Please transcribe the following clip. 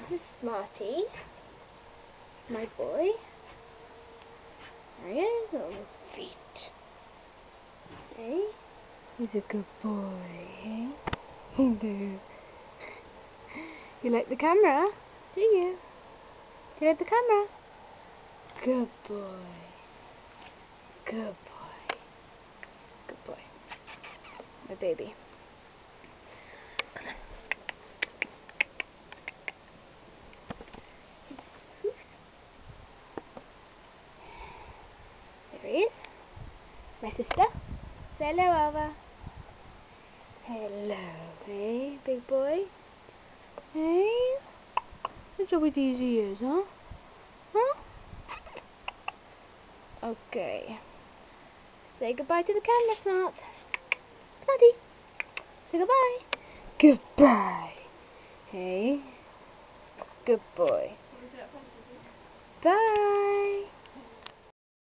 This is Smarty, my boy. There he is on his feet. Hey, he's a good boy, hey? You like the camera? Do you? Do you like the camera? Good boy. Good boy. Good boy. My baby. There he is. My sister. Say hello, Alva. Hello, hey, big boy. Hey? What's up with these ears, huh? Huh? Okay. Say goodbye to the camera, Smart. Smarty. Say goodbye. Goodbye. Hey. Good boy.